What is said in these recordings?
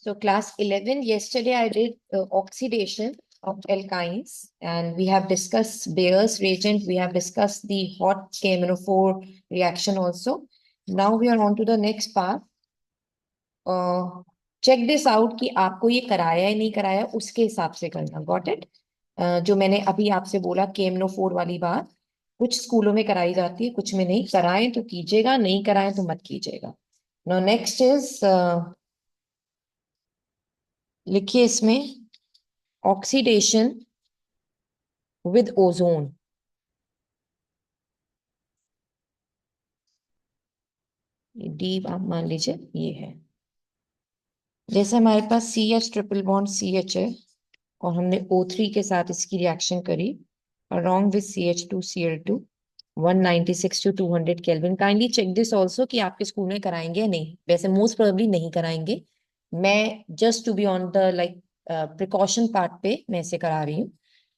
So class 11, yesterday I did oxidation of alkynes and we have discussed Bayer's reagent. We have discussed the hot KMNO4 reaction also. Now we are on to the next part. Check this out कि आपको ये कराया या नहीं कराया उसके हिसाब से करना. Got it? जो मैंने अभी आपसे बोला KMNO4 वाली बात कुछ स्कूलों में कराई जाती है कुछ में नहीं. कराएं तो कीजिएगा नहीं कराएं तो मत कीजिएगा. Now next is लिखिए इसमें ऑक्सीडेशन विद ओजोन. डी आप मान लीजिए ये है. जैसे हमारे पास C H triple bond C H है और हमने O3 के साथ इसकी रिएक्शन करी along with CH2Cl2 196 to 200 kelvin. Kindly check this also कि आपके स्कूल में कराएंगे या नहीं. वैसे मोस्ट प्रोबेबली नहीं कराएंगे. मैं just to be on the like precaution part पे मैं इसे करा रही हूँ.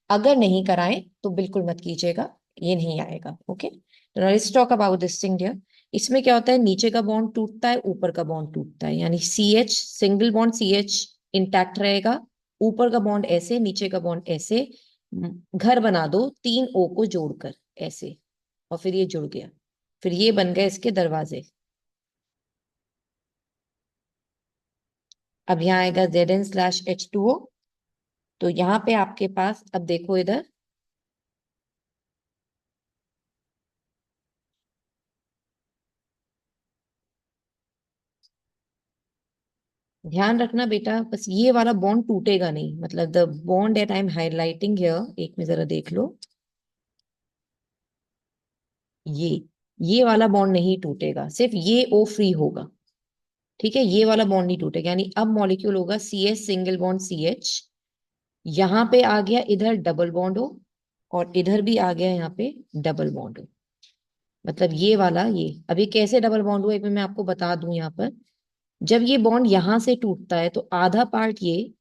अगर नहीं कराएं तो बिल्कुल मत कीजिएगा. ये नहीं आएगा. Okay. Let's talk about this thing dear. इसमें क्या होता है नीचे का बॉन्ड टूटता है ऊपर का बॉन्ड टूटता है. यानी CH single bond CH intact रहेगा. ऊपर का बॉन्ड ऐसे नीचे का बॉन्ड ऐसे. घर बना दो 3 O को जोड़कर ऐसे और फिर ये जुड़ गया. फिर ये बन गए इसके दरवाजे. अब यहाँ आएगा Zn/H2O. तो यहाँ पे आपके पास अब देखो इधर ध्यान रखना बेटा बस ये वाला बॉन्ड टूटेगा नहीं. मतलब the bond that I am highlighting here एक में जरा देख लो. ये वाला बॉन्ड नहीं टूटेगा. सिर्फ ये O फ्री होगा. ठीक है. ये वाला बॉन्ड नहीं टूटेगा. यानी अब मॉलिक्यूल होगा CH सिंगल बॉन्ड CH. यहाँ पे आ गया इधर डबल बॉन्ड हो और इधर भी आ गया यहाँ पे डबल बॉन्ड हो. मतलब ये वाला ये अब ये कैसे डबल बॉन्ड हुआ एक मैं आपको बता दूं. यहाँ पर जब ये बॉन्ड यहां से टूटता है तो आधा पार्ट ये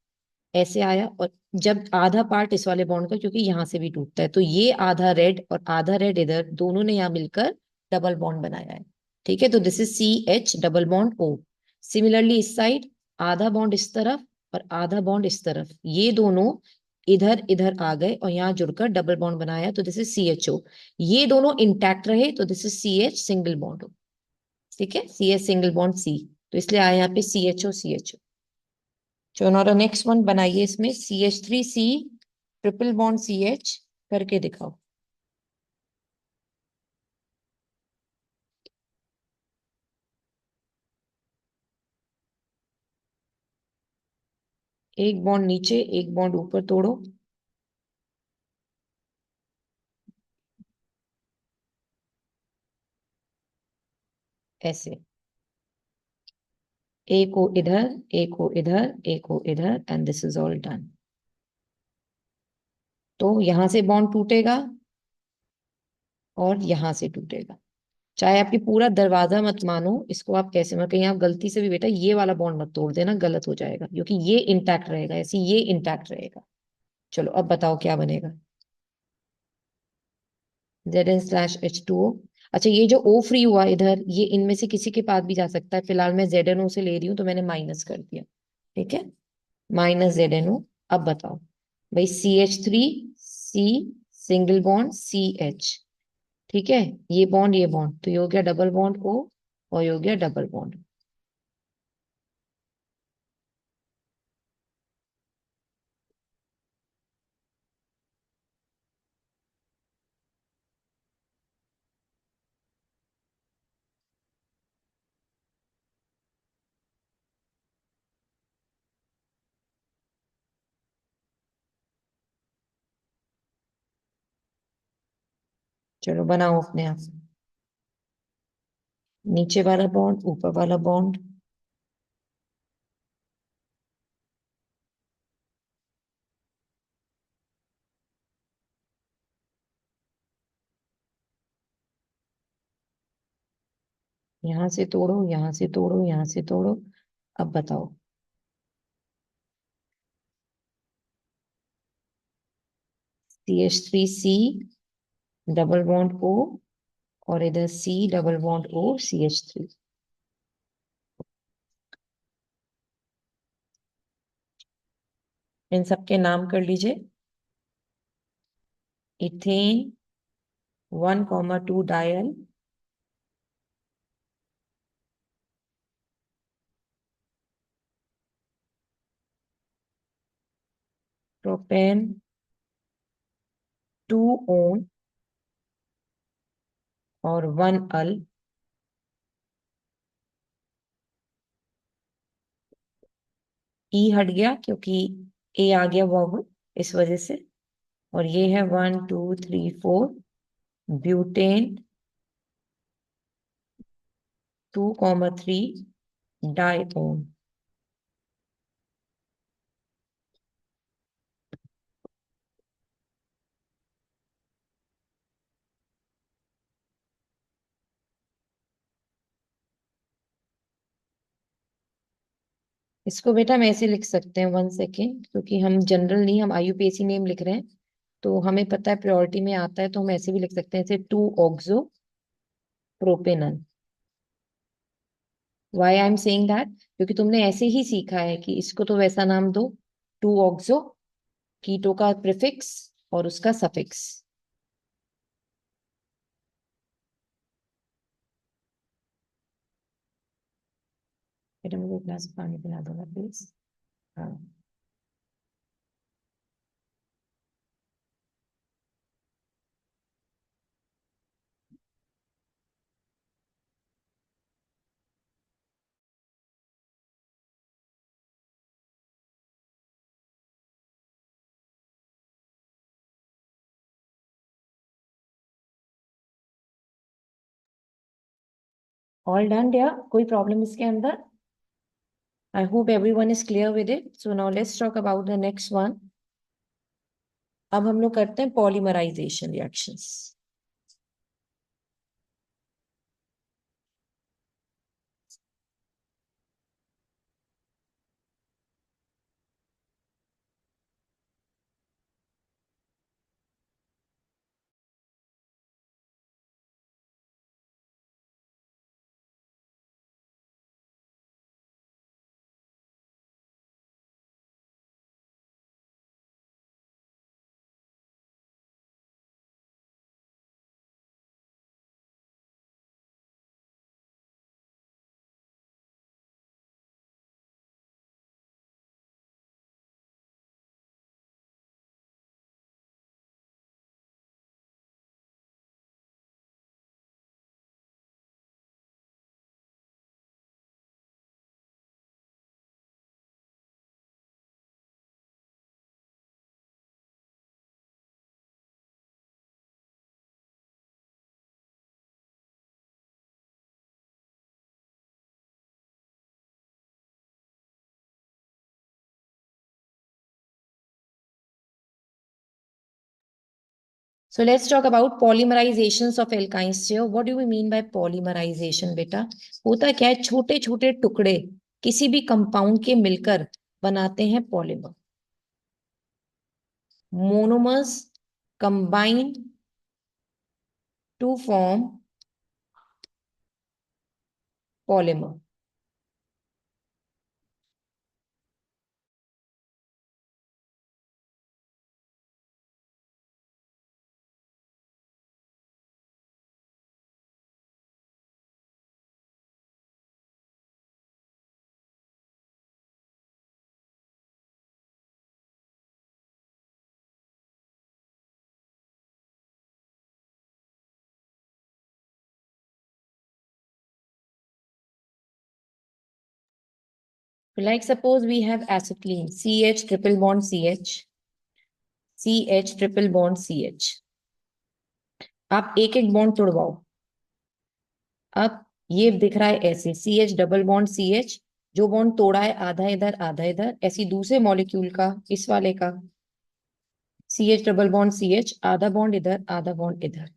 ऐसे आया और जब आधा पार्ट इस वाले बॉन्ड का क्योंकि यहां से भी टूटता है तो ये आधा रेड और आधा रेड इधर दोनों ने यहाँ मिलकर डबल बॉन्ड बनाया है. ठीक है. तो this is CH double bond O. Similarly इस साइड आधा बॉन्ड इस तरफ और आधा बॉन्ड इस तरफ ये दोनों इधर इधर आ गए और यहाँ जुड़कर डबल बॉन्ड बनाया. तो दिस इज CHO. ये दोनों इंटैक्ट रहे तो this is CH single bond O. ठीक है. CH single bond C. तो इसलिए आया यहाँ पे CHO. चलो नाउ नेक्स्ट वन बनाइए. इसमें CH3C ट्रिपल बॉन्ड CH करके दिखाओ. एक बॉन्ड नीचे एक बॉन्ड ऊपर तोड़ो. ऐसे एक को इधर एक को इधर एक को इधर and this is all done. तो यहां से बॉन्ड टूटेगा और यहां से टूटेगा. चाहे आपकी पूरा दरवाजा मत मानो इसको आप कैसे मत कहीं आप गलती से भी बेटा ये वाला बॉन्ड मत तोड़ देना. गलत हो जाएगा क्योंकि ये इंटैक्ट रहेगा. ऐसे ये इंटैक्ट रहेगा. चलो अब बताओ क्या बनेगा. Zn/H2O. अच्छा ये जो O फ्री हुआ इधर ये इनमें से किसी के पास भी जा सकता है. फिलहाल मैं ZnO से ले रही हूँ तो मैंने माइनस कर दिया. ठीक है. -ZnO. अब बताओ भाई CH3C सिंगल बॉन्ड CH. ठीक है. ये बॉन्ड तो ये हो गया डबल बॉन्ड O और ये हो गया डबल बॉन्ड. चलो बनाओ अपने आप. नीचे वाला बॉन्ड ऊपर वाला बॉन्ड. यहां से तोड़ो यहां से तोड़ो यहां से तोड़ो. अब बताओ. CH3C डबल बॉन्ड O और इधर C double bond O CH3. इन सबके नाम कर लीजिए। इथेन 1,2 डायल, प्रोपेन 2 ओन और 1 अल। ई हट गया क्योंकि ए आ गया वॉवल, इस वजह से। और ये है 1 2 3 4 ब्यूटेन 2,3 डाइओन। इसको बेटा हम ऐसे लिख सकते हैं, 1 सेकेंड, क्योंकि हम जनरल नहीं, हम आईयूपीएसी नेम लिख रहे हैं, तो हमें पता है प्रायोरिटी में आता है, तो हम ऐसे भी लिख सकते हैं, जैसे 2 oxo propanal. Why I am saying that, क्योंकि तुमने ऐसे ही सीखा है कि इसको तो वैसा नाम दो, 2 ऑक्सो, कीटो का प्रीफिक्स और उसका सफिक्स। बेटा मुझे एक गिलास पानी पिला दो प्लीज। हाँ। ऑल डन या कोई प्रॉब्लम इसके अंदर? I hope everyone is clear with it. So now let's talk about the next one. अब हम लोग करते हैं polymerisation reactions. So let's talk about polymerizations of alkynes here. What do we mean by polymerization बेटा? होता क्या है, छोटे छोटे टुकड़े किसी भी कंपाउंड के मिलकर बनाते हैं polymer. Monomers combine to form polymer. Like suppose we have acetylene, CH triple bond CH, CH triple bond CH। आप एक एक बॉन्ड तोड़वाओ। अब ये दिख रहा है ऐसे, CH डबल बॉन्ड CH, जो बॉन्ड तोड़ा है आधा इधर आधा इधर, ऐसी दूसरे मॉलिक्यूल का, इस वाले का CH डबल बॉन्ड CH, आधा बॉन्ड इधर आधा बॉन्ड इधर।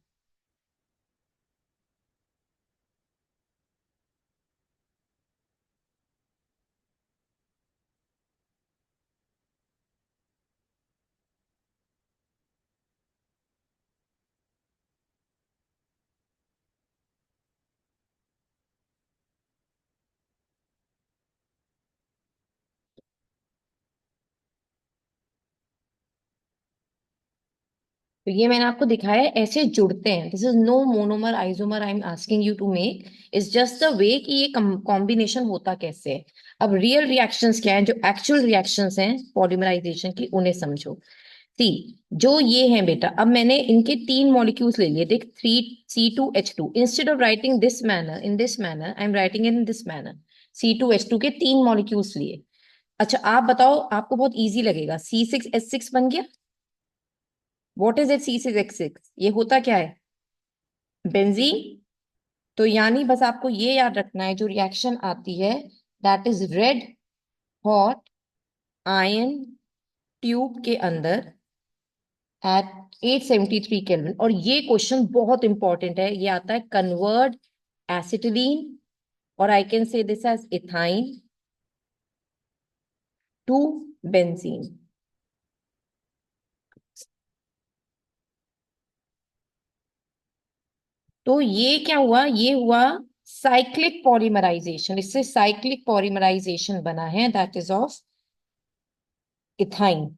तो ये मैंने आपको दिखाया है, ऐसे जुड़ते हैं। This is no monomer isomer I am asking you to make, is just the way कि ये कॉम्बिनेशन होता कैसे है। अब रियल रिएक्शंस क्या है, जो एक्चुअल रिएक्शंस हैं पॉलीमराइजेशन की, उन्हें समझो। सी, जो ये है बेटा, अब मैंने इनके तीन मॉलिक्यूल्स ले लिए, देख, 3C2H2, instead of writing this manner, in this manner, I am writing in this manner. C2H2 के तीन मॉलिक्यूल्स लिए। अच्छा आप बताओ, आपको बहुत इजी लगेगा, C6H6 बन गया। व्हाट इज इट, C6H6, ये होता क्या है, बेंजीन। तो यानी बस आपको ये याद रखना है, जो रिएक्शन आती है, that is red hot ion tube के अंदर एट 873 केल्विन। और ये क्वेश्चन बहुत इंपॉर्टेंट है, ये आता है कन्वर्ट एसिटिलीन, और I can say this as ethyne to benzene. तो ये क्या हुआ, ये हुआ साइक्लिक पॉलीमराइजेशन, इससे साइक्लिक पॉलीमराइजेशन बना है, that is of ethyne.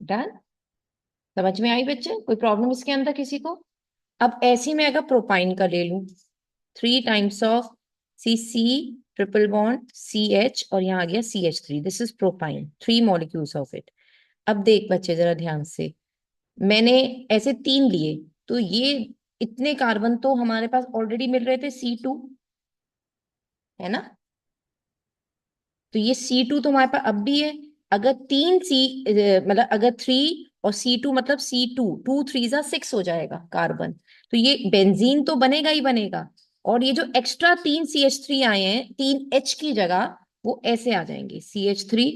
Done, समझ में आई बच्चे, कोई प्रॉब्लम इसके अंदर किसी को। अब ऐसी में अगर प्रोपाइन का ले लूं, 3 times of C triple bond CH, और यहाँ आ गया CH3, this is propyne, 3 molecules of it. अब देख बच्चे जरा ध्यान से, मैंने ऐसे तीन लिए, तो ये इतने कार्बन तो हमारे पास ऑलरेडी मिल रहे थे, C2 है ना। तो ये C2 तो हमारे पास अब भी है। अगर तीन सी, मतलब अगर 3 और C2, मतलब C2 2 3 6 हो जाएगा कार्बन। तो ये बेंजीन तो बनेगा ही बनेगा। और ये जो एक्स्ट्रा 3 CH3 आए हैं 3H की जगह, वो ऐसे आ जाएंगे, CH3,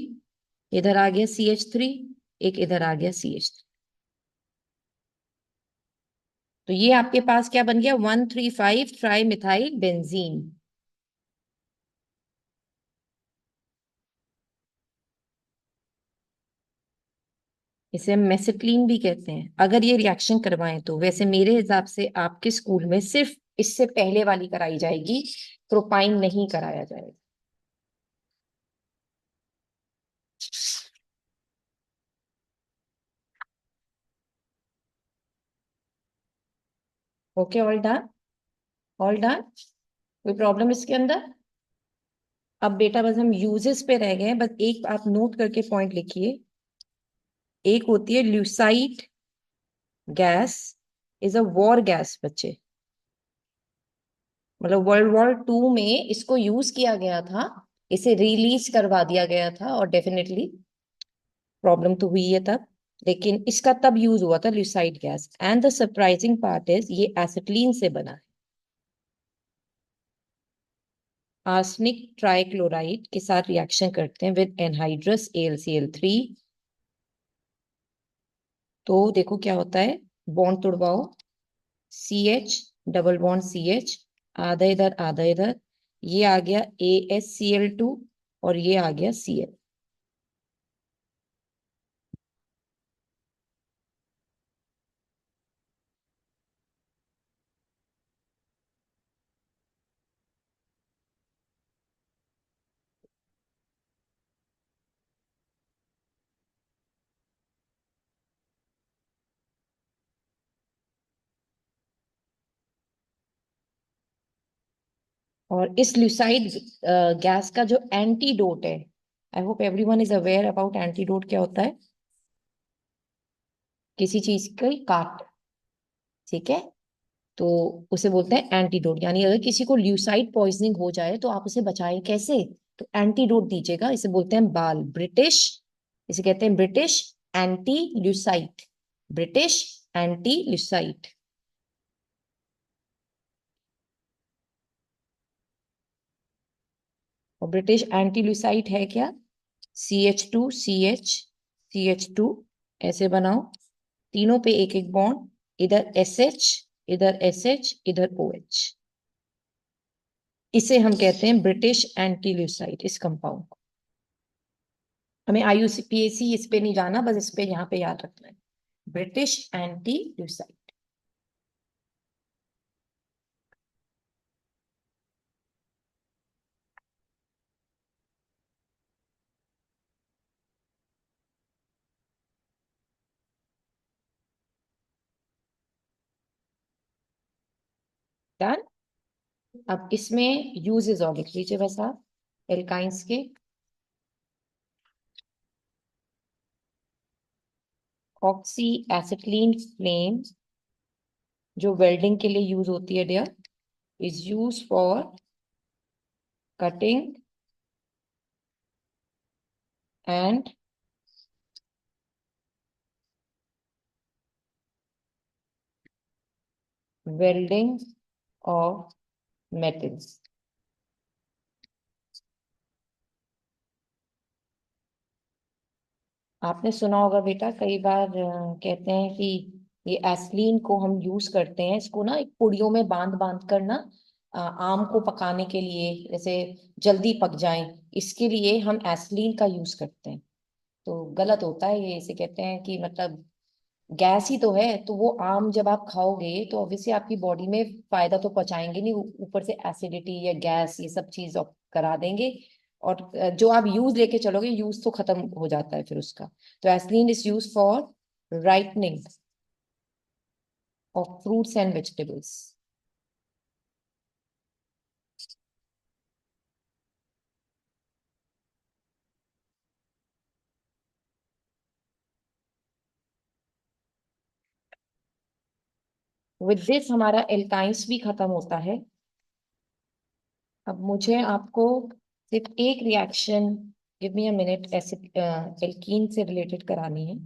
इधर आ गया CH3, एक इधर आ गया CH3। तो ये आपके पास क्या बन गया, 135 ट्राई मिथाइल बेंजीन। इसे हम मेसिटिलीन भी कहते हैं, अगर ये रिएक्शन करवाएं तो। वैसे मेरे हिसाब से आपके स्कूल में सिर्फ इससे पहले वाली कराई जाएगी, प्रोपाइन नहीं कराया जाएगा। Okay, all done, all done, कोई प्रॉब्लम इसके अंदर। अब बेटा बस हम यूजेस पे रह गए हैं, बस एक आप नोट करके पॉइंट लिखिए। एक होती है lewisite gas, is a war gas बच्चे, मतलब वर्ल्ड वॉर 2 में इसको यूज किया गया था, इसे रिलीज करवा दिया गया था, और डेफिनेटली प्रॉब्लम तो हुई है तब, लेकिन इसका तब यूज हुआ था lewisite gas. And the surprising part is ये एसिटिलीन से बना है। आर्सेनिक ट्राइक्लोराइड के साथ रिएक्शन करते हैं विद एनहाइड्रस AlCl3। तो देखो क्या होता है, बॉन्ड तुड़वाओ, CH डबल बॉन्ड CH, आधा इधर आधा इधर, ये आ गया AsCl2, और ये आ गया Cl। और इस ल्यूसाइड गैस का जो एंटीडोट है, आई hope everyone is aware about antidote क्या होता है, किसी चीज की काट, ठीक है। तो उसे बोलते हैं एंटीडोट, यानी अगर किसी को ल्यूसाइड पॉइजनिंग हो जाए तो आप उसे बचाएं कैसे, तो एंटीडोट दीजिएगा, इसे बोलते हैं बाल, ब्रिटिश, इसे कहते हैं ब्रिटिश एंटी ल्यूसाइड, ब्रिटिश एंटी ल्यूसाइड। और ब्रिटिश एंटी ल्यूसाइड है क्या, CH2 CH, CH2, ऐसे बनाओ, तीनों पे एक एक बॉन्ड, इधर SH, इधर SH, इधर OH। इसे हम कहते हैं ब्रिटिश एंटी ल्यूसाइड, इस कंपाउंड को। हमें IUPAC इस पे नहीं जाना, बस इस पे यहाँ पे याद रखना है, ब्रिटिश एंटी ल्यूसाइड। डन। अब इसमें यूजेस और लिख लीजिए बस आप एल्काइंस के। ऑक्सी एसिटिलीन फ्लेम जो वेल्डिंग के लिए यूज होती है dear, is use for cutting and welding of metals. आपने सुना होगा बेटा, कई बार कहते हैं कि ये एस्लीन को हम यूज करते हैं, इसको ना एक पुड़ियों में बांध बांध कर ना आम को पकाने के लिए, जैसे जल्दी पक जाएं, इसके लिए हम एस्लीन का यूज करते हैं। तो गलत होता है ये, इसे कहते हैं कि मतलब गैस ही तो है, तो वो आम जब आप खाओगे तो ऑब्वियसली आपकी बॉडी में फायदा तो पहुंचाएंगे नहीं, ऊपर से एसिडिटी या गैस ये सब चीज करा देंगे। और जो आप यूज लेके चलोगे, यूज तो खत्म हो जाता है फिर उसका। तो ethylene is use for ripening of fruits and vegetables. With this हमारा एल्काइंस भी खत्म होता है। अब मुझे आपको सिर्फ एक reaction, give me a minute, acid alkene से रिलेटेड करानी है।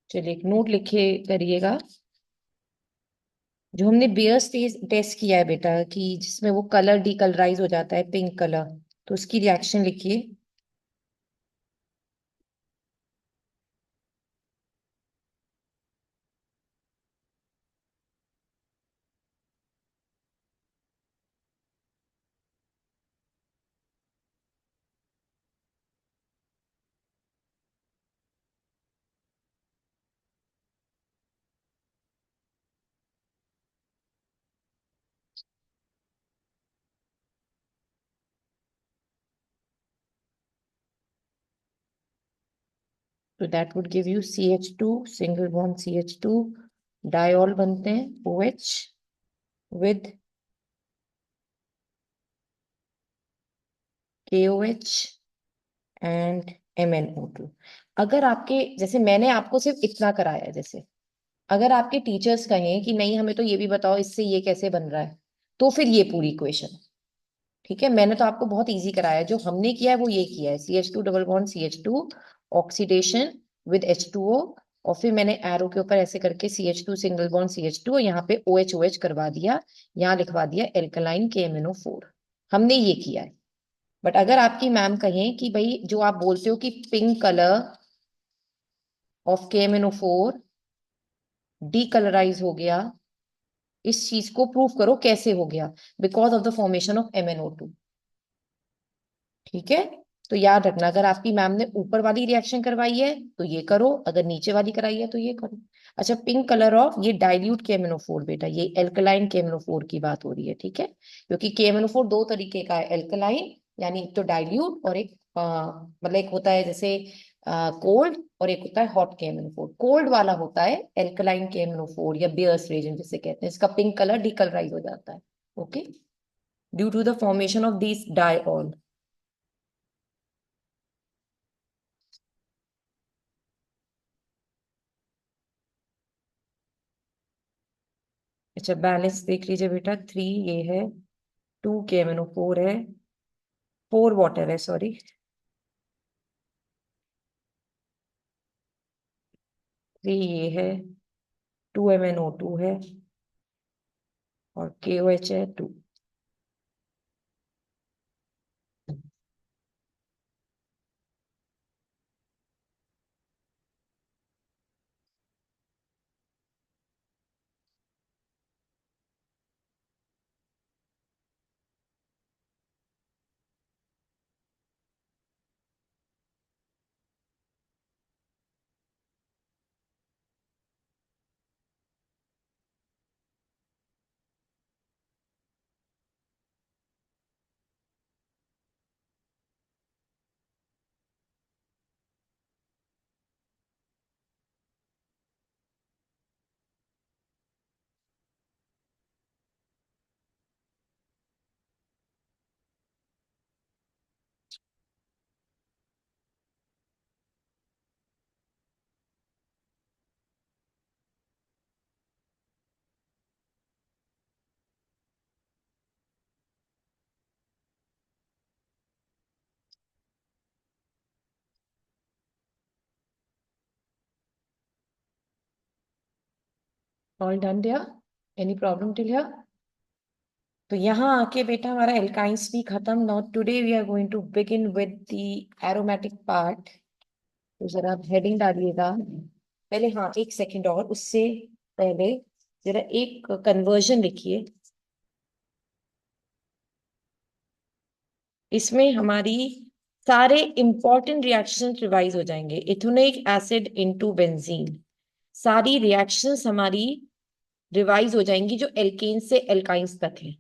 चलिए एक नोट लिखे करिएगा। जो हमने बेयर्स टेस्ट किया है बेटा, कि जिसमें वो कलर डीकलराइज हो जाता है पिंक कलर, तो उसकी रिएक्शन लिखिए। तो that would give you CH2, single bond CH2, dial बनते हैं OH with KOH and MnO2। अगर आपके, जैसे मैंने आपको सिर्फ इतना कराया है, जैसे अगर आपके टीचर्स कहें कि नहीं हमें तो ये भी बताओ इससे ये कैसे बन रहा है, तो फिर ये पूरी इक्वेशन। ठीक है, मैंने तो आपको बहुत इजी कराया है, जो हमने किया है वो ये किया है, CH2 double bond CH2, oxidation with H2O, और फिर मैंने एरो के ऊपर ऐसे करके CH2 सिंगल बॉन्ड CH2 और यहाँ पे OH OH करवा दिया, यहाँ लिखवा दिया एल्कलाइन KMnO4। हमने ये किया है। बट अगर आपकी मैम कहें कि भाई जो आप बोलते हो कि pink colour of KMnO4 decolourise हो गया, इस चीज को प्रूव करो कैसे हो गया, because of the formation of MnO2। ठीक है, तो याद रखना, अगर आपकी मैम ने ऊपर वाली रिएक्शन करवाई है तो ये करो, अगर नीचे वाली कराई है तो ये करो। अच्छा, पिंक कलर ऑफ, ये डाइल्यूट KMnO4 बेटा, ये एल्कलाइन KMnO4 की बात हो रही है, ठीक है, क्योंकि KMnO4 दो तरीके का है, एल्कलाइन यानी एक तो डाइल्यूट और एक मतलब एक होता है जैसे कोल्ड और एक होता है हॉट KMnO4। कोल्ड वाला होता है एल्कलाइन KMnO4 या बियर्स रेजन जिसे कहते हैं, इसका पिंक कलर डिकलराइज हो जाता है। Okay, due to the formation of this diol. अच्छा, बैलेंस देख लीजिए बेटा, 3 ये है, 2 KMnO4 है, 4 वाटर है, सॉरी, 3 ये है, 2MnO2 है और KOH है 2। ऑल डन दिया, एनी प्रॉब्लम टिल हियर? तो यहाँ आके बेटा हमारा एल्काइंस भी खत्म। Not today, we are going to begin with the aromatic part. तो जरा आप हेडिंग डालिएगा पहले, हाँ एक सेकंड, और उससे पहले जरा एक कन्वर्जन लिखिए। इसमें हमारी सारे इंपॉर्टेंट रिएक्शंस रिवाइज हो जाएंगे। इथेनोइक एसिड इनटू बेंजीन, सारी रिएक्शंस हमारी रिवाइज हो जाएंगी जो एल्केन से एल्काइंस तक है।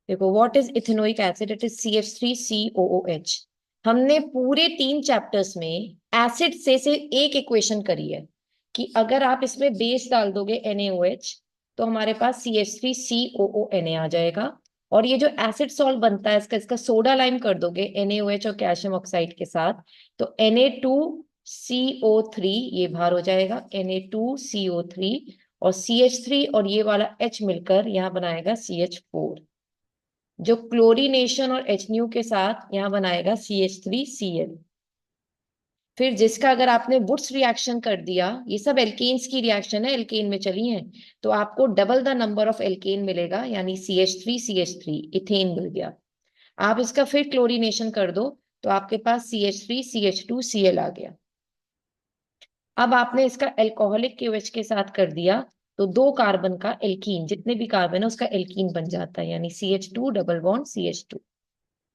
देखो, what is ethanoic acid? It is CH3COOH। हमने पूरे 3 चैप्टर्स में एसिड से एक इक्वेशन करी है कि अगर आप इसमें बेस डाल दोगे NaOH तो हमारे पास CH3COONA आ जाएगा। और ये जो एसिड सॉल्ट बनता है इसका इसका सोडा लाइम कर दोगे NaOH और कैल्शियम ऑक्साइड के साथ, तो Na2CO3 ये बाहर हो जाएगा, Na2CO3, और CH3 और ये वाला H मिलकर यहाँ बनाएगा CH4, जो क्लोरीनेशन और HNU के साथ यहां बनाएगा CH3Cl। फिर जिसका अगर आपने वुड्स रिएक्शन कर दिया, ये सब एल्केन्स की रिएक्शन है, एल्केन में चली है, तो आपको double the number of alkene मिलेगा, यानी CH3CH3 इथेन मिल गया। आप इसका फिर क्लोरीनेशन कर दो तो आपके पास CH3CH2Cl आ गया। अब आपने इसका एल्कोहलिक KOH के साथ कर दिया तो 2 कार्बन का एल्कीन, जितने भी कार्बन है उसका एल्कीन बन जाता है, यानी CH2 डबल बॉन्ड CH2।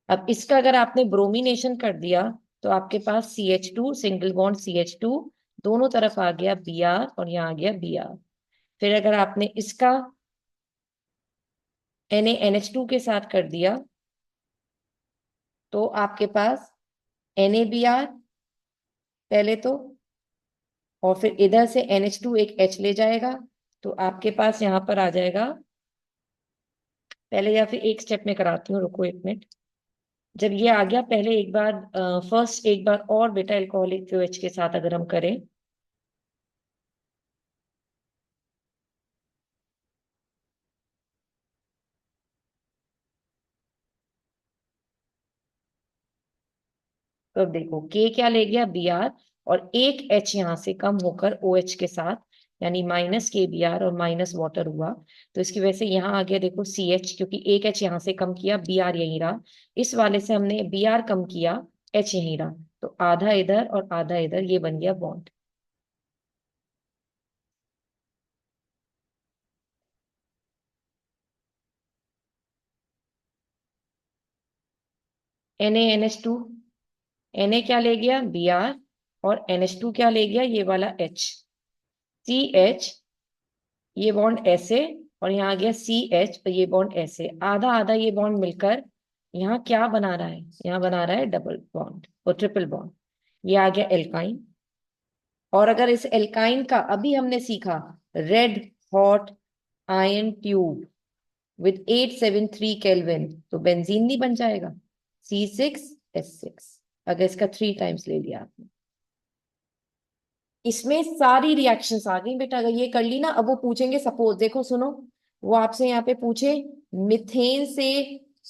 अब इसका अगर आपने ब्रोमिनेशन कर दिया तो आपके पास CH2 सिंगल बॉन्ड CH2, दोनों तरफ आ गया Br और यहाँ आ गया Br। फिर अगर आपने इसका NaNH2 के साथ कर दिया तो आपके पास NaBr पहले तो, और फिर इधर से NH2 एक H ले जाएगा, तो आपके पास यहाँ पर आ जाएगा, पहले या फिर एक स्टेप में कराती हूँ, रुको एक मिनट। जब ये आ गया, पहले एक बार फर्स्ट एक बार और बेटा एल्कोहलिक KOH के साथ अगर हम करें, तो अब देखो K क्या ले गया Br, और एक H यहां से कम होकर OH के साथ यानी माइनस KBr और माइनस वाटर हुआ। तो इसकी वजह से यहाँ आ गया देखो CH, क्योंकि एक H यहाँ से कम किया, Br यहीं रहा। इस वाले से हमने Br कम किया, H यहीं रहा। तो आधा इधर और आधा इधर, ये बन गया बॉन्ड। NaNH2, Na क्या ले गया Br, और NH2 क्या ले गया ये वाला H। CH, ये बॉन्ड ऐसे, और यहाँ आ गया CH, और ये बॉन्ड ऐसे, आधा आधा ये बॉन्ड मिलकर यहाँ क्या बना रहा है, यहाँ बना रहा है डबल बॉन्ड और ट्रिपल बॉन्ड। ये आ गया एल्काइन। और अगर इस एल्काइन का अभी हमने सीखा, red hot ion tube with 873 kelvin, तो बेंजीन नहीं बन जाएगा, C6H6, अगर इसका 3 टाइम्स ले लिया आपने। इसमें सारी रिएक्शंस आ गई बेटा, अगर ये कर ली ना, अब वो पूछेंगे, सपोज देखो सुनो, वो आपसे यहाँ पे पूछे मिथेन से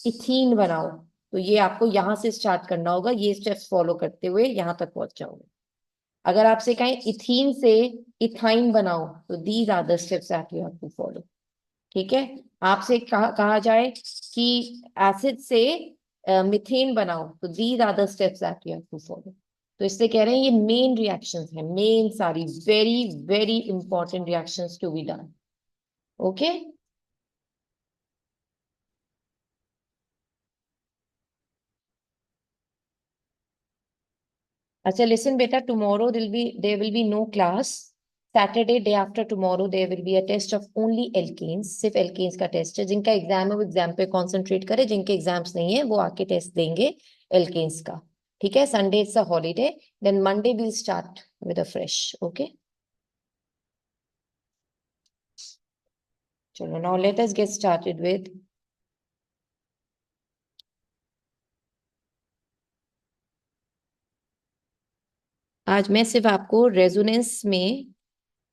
इथीन बनाओ, तो ये आपको यहां से स्टार्ट करना होगा, ये स्टेप्स फॉलो करते हुए यहां तक पहुंच जाओगे। अगर आपसे कहें इथीन से इथाइन बनाओ, तो these are the steps that you have to follow. ठीक है। आपसे कहा जाए कि एसिड से मिथेन बनाओ, तो these are the steps that you have to follow. तो इससे कह रहे हैं ये मेन रिएक्शंस हैं, मेन सारी very very important reactions to be done. Okay. अच्छा लिसन बेटा, tomorrow there will be no class. Saturday day after tomorrow there will be a test of only alkenes, सिर्फ एल्केन्स का test है। जिनका exam है वो exam पे concentrate करे, जिनके एग्जाम्स नहीं है वो आके टेस्ट देंगे एल्केन्स का। ठीक है, Sunday it's a holiday, then Monday will start with a fresh. Okay, चलो now let us get started with, आज मैं सिर्फ आपको रेजोनेंस में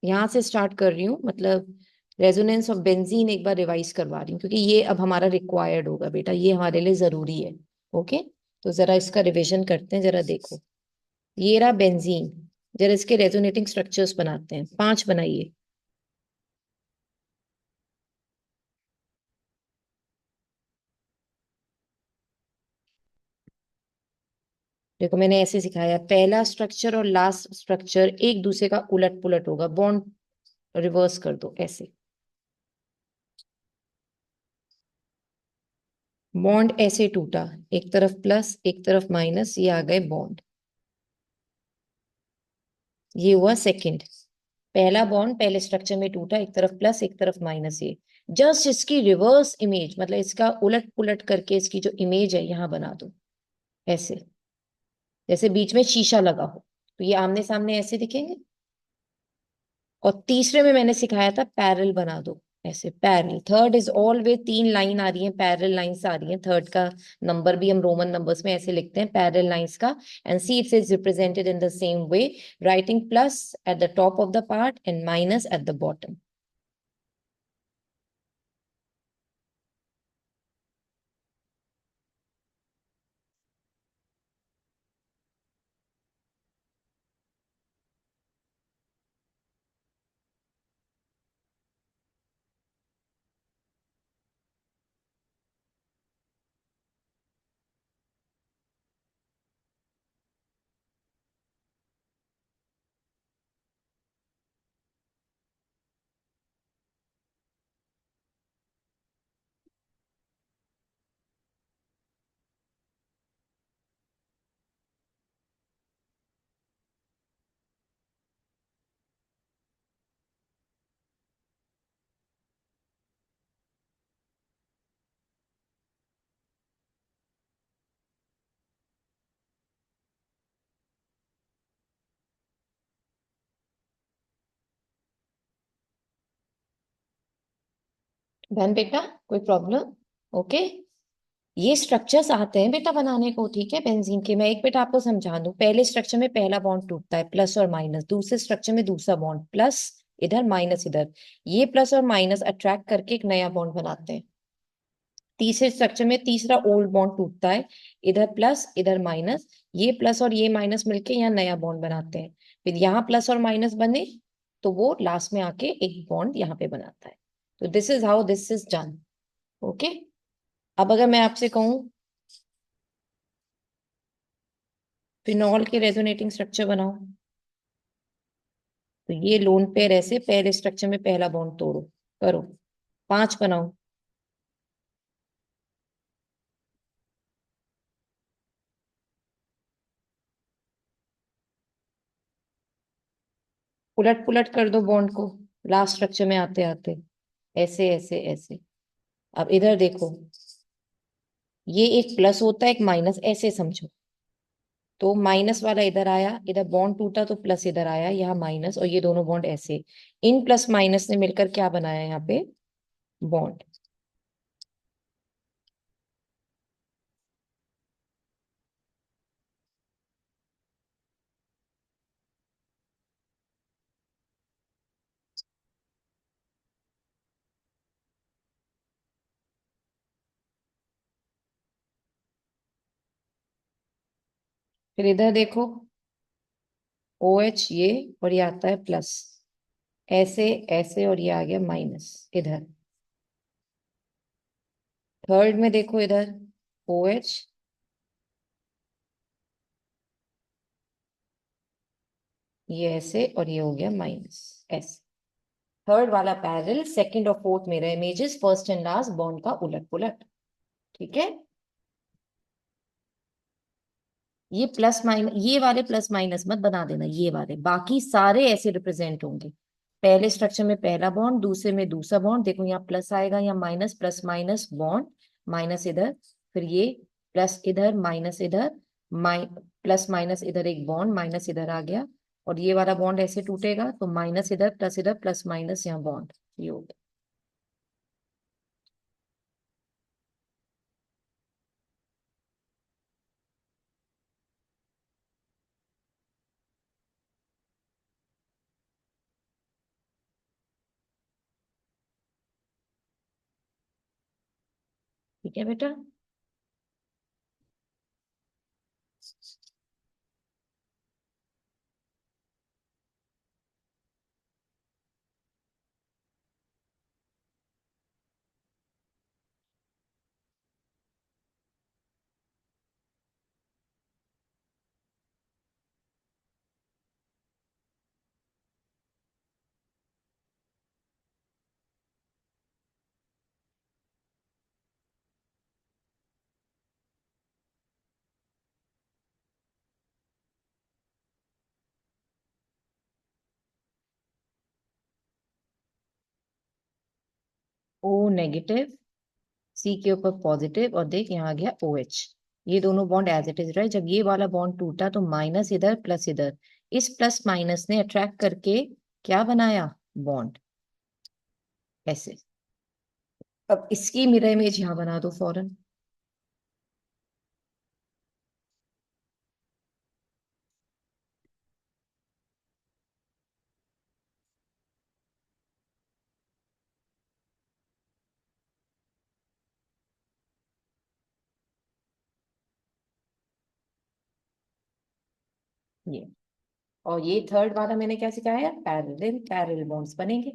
यहाँ से स्टार्ट कर रही हूँ, मतलब रेजोनेंस ऑफ बेंजीन एक बार रिवाइज करवा रही हूँ, क्योंकि ये अब हमारा रिक्वायर्ड होगा बेटा, ये हमारे लिए जरूरी है। ओके, तो जरा इसका रिवीजन करते हैं, जरा देखो। ये रहा बेंजीन, जरा इसके रेजोनेटिंग स्ट्रक्चर्स बनाते हैं, 5 बनाइए। देखो मैंने ऐसे सिखाया, पहला स्ट्रक्चर और लास्ट स्ट्रक्चर एक दूसरे का उलट पुलट होगा, बॉन्ड रिवर्स कर दो ऐसे। बॉन्ड ऐसे टूटा, एक तरफ प्लस एक तरफ माइनस, ये आ गए बॉन्ड। ये हुआ सेकंड, पहला बॉन्ड पहले स्ट्रक्चर में टूटा, एक तरफ प्लस एक तरफ माइनस। ये जस्ट इसकी रिवर्स इमेज, मतलब इसका उलट पुलट करके इसकी जो इमेज है यहां बना दो ऐसे, जैसे बीच में शीशा लगा हो, तो ये आमने सामने ऐसे दिखेंगे। और तीसरे में मैंने सिखाया था पैरेलल बना दो ऐसे, parallel. Third is always 3 line आ रही है, पैरेलल लाइंस आ रही हैं, थर्ड का नंबर भी हम रोमन नंबर्स में ऐसे लिखते हैं, पैरेलल लाइंस का। And see it's is represented in the same way, writing plus at the top of the part and minus at the bottom. Done बेटा, कोई प्रॉब्लम? ओके। ये स्ट्रक्चर्स आते हैं बेटा बनाने को, ठीक है, बेंजीन के। मैं एक बेटा आपको समझा दूं, पहले स्ट्रक्चर में पहला बॉन्ड टूटता है प्लस और माइनस, दूसरे स्ट्रक्चर में दूसरा बॉन्ड प्लस इधर माइनस इधर, ये प्लस और माइनस अट्रैक्ट करके एक नया बॉन्ड बनाते हैं। तीसरे स्ट्रक्चर में तीसरा ओल्ड बॉन्ड टूटता है, इधर प्लस इधर माइनस, ये प्लस और ये माइनस मिलके यहाँ नया बॉन्ड बनाते हैं। फिर यहाँ प्लस और माइनस बने, तो वो लास्ट में आके एक बॉन्ड यहाँ पे बनाता है। तो this is how this is done. Okay, अब अगर मैं आपसे कहूं फिनॉल के रेजोनेटिंग स्ट्रक्चर बनाओ, तो ये लोन पेयर ऐसे पहले स्ट्रक्चर में पहला बॉन्ड तोड़ो, करो, 5 बनाओ। उलट पुलट कर दो बॉन्ड को लास्ट स्ट्रक्चर में आते आते, ऐसे ऐसे ऐसे। अब इधर देखो, ये एक प्लस होता है एक माइनस, ऐसे समझो। तो माइनस वाला इधर आया, इधर बॉन्ड टूटा तो प्लस इधर आया, यहाँ माइनस, और ये दोनों बॉन्ड ऐसे, इन प्लस माइनस ने मिलकर क्या बनाया यहाँ पे, बॉन्ड। फिर इधर देखो, ओ एच ये, और ये आता है प्लस, ऐसे ऐसे, और ये आ गया माइनस इधर। थर्ड में देखो इधर, ओ एच, ये ऐसे, और ये हो गया माइनस, ऐसे। थर्ड वाला पैरेलल, सेकंड और fourth mirror images, first and last bond का उलट पुलट। ठीक है, ये प्लस माइनस, ये वाले प्लस माइनस मत बना देना, ये वाले बाकी सारे ऐसे रिप्रेजेंट होंगे। पहले स्ट्रक्चर में पहला बॉन्ड, दूसरे में दूसरा बॉन्ड, देखो यहाँ प्लस आएगा, यहाँ minus, plus minus bond, minus इधर, फिर ये प्लस इधर, माइनस इधर, प्लस माइनस इधर एक बॉन्ड, माइनस इधर आ गया, और ये वाला बॉन्ड ऐसे टूटेगा तो माइनस इधर प्लस माइनस यहाँ बॉन्ड, ये हो गया। ठीक है बेटा। ओ नेगेटिव, सी के ऊपर पॉजिटिव, और देख यहाँ आ गया ओ एच, ये दोनों बॉन्ड एज इट इज रहे। जब ये वाला बॉन्ड टूटा तो माइनस इधर प्लस इधर, इस प्लस माइनस ने अट्रैक्ट करके क्या बनाया, बॉन्ड, ऐसे। अब इसकी मिरर इमेज यहाँ बना दो फौरन। ये, और ये थर्ड वाला मैंने क्या सिखाया, पैरेलल पैरेलल बॉन्ड्स बनेंगे,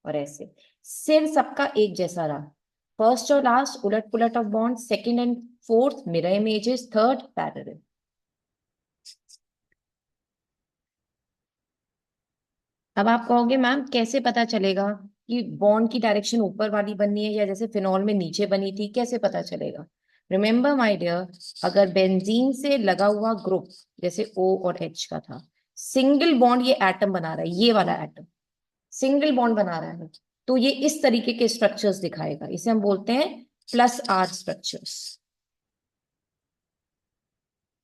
और ऐसे सिर्फ सबका एक जैसा रहा। फर्स्ट और लास्ट उलट पुलट of bond, second and fourth mirror images, third parallel. अब आप कहोगे मैम कैसे पता चलेगा कि बॉन्ड की डायरेक्शन ऊपर वाली बननी है या जैसे फिनॉल में नीचे बनी थी, कैसे पता चलेगा। रिमेंबर माय डियर, अगर बेंजीन से लगा हुआ ग्रुप जैसे ओ और एच का था, सिंगल बॉन्ड ये एटम बना रहा है, ये वाला एटम सिंगल बॉन्ड बना रहा है, तो ये इस तरीके के स्ट्रक्चर्स दिखाएगा, इसे हम बोलते हैं प्लस आर स्ट्रक्चर्स।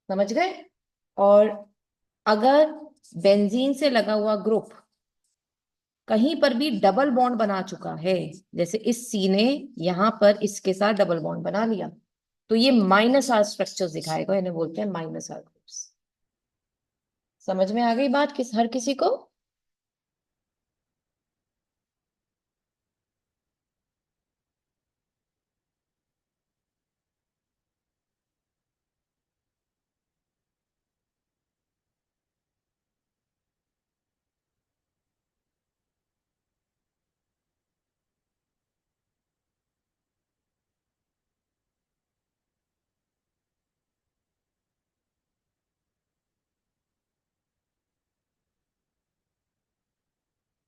समझ गए। और अगर बेंजीन से लगा हुआ ग्रुप कहीं पर भी डबल बॉन्ड बना चुका है, जैसे इस सी ने यहां पर इसके साथ डबल बॉन्ड बना लिया, तो ये माइनस आर स्ट्रक्चर्स दिखाएगा, इन्हें बोलते हैं माइनस आर ग्रुप्स। समझ में आ गई बात किस हर किसी को।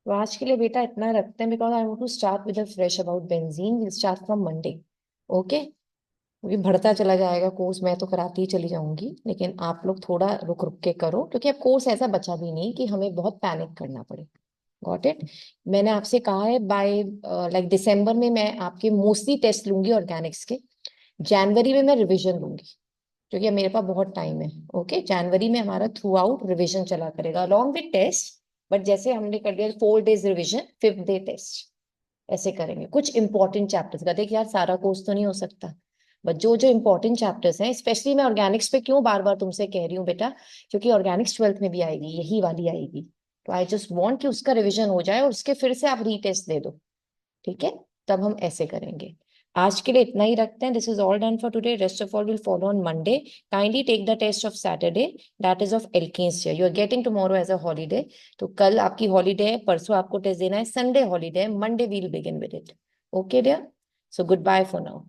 तो आज के लिए बेटा इतना रखते हैं, because I want to start with fresh about benzene, will start from Monday. Okay, क्योंकि बढ़ता चला जाएगा कोर्स, मैं तो कराती ही चली जाऊंगी, लेकिन आप लोग थोड़ा रुक रुक के करो, क्योंकि अब कोर्स ऐसा बचा भी नहीं कि हमें बहुत पैनिक करना पड़े। Got it. मैंने आपसे कहा है बाय लाइक दिसंबर में मैं आपके मोस्टली टेस्ट लूंगी ऑर्गेनिक्स के। जनवरी में मैं रिवीजन लूंगी, क्योंकि अब मेरे पास बहुत टाइम है। ओके, जनवरी में हमारा थ्रू आउट रिविजन चला करेगा अलॉन्ग विद टेस्ट। बट जैसे हमने कर दिया 4 days revision, 5th day test, ऐसे करेंगे कुछ इंपॉर्टेंट चैप्टर्स का। देख यार, सारा कोर्स तो नहीं हो सकता, बट जो जो इंपॉर्टेंट चैप्टर्स हैं, स्पेशली मैं ऑर्गेनिक्स पे क्यों बार बार तुमसे कह रही हूँ बेटा, क्योंकि ऑर्गेनिक्स 12th में भी आएगी, यही वाली आएगी। तो आई जस्ट वांट कि उसका रिवीजन हो जाए और उसके फिर से आप रीटेस्ट दे दो। ठीक है, तब हम ऐसे करेंगे। आज के लिए इतना ही रखते हैं। This is all done for today, rest of all will follow on Monday. Kindly take the test of Saturday, that is of alkenes. You are getting tomorrow as a holiday. तो कल आपकी हॉलीडे है, परसों आपको test देना है, Sunday holiday है, Monday will begin with it. Okay dear, so good bye for now.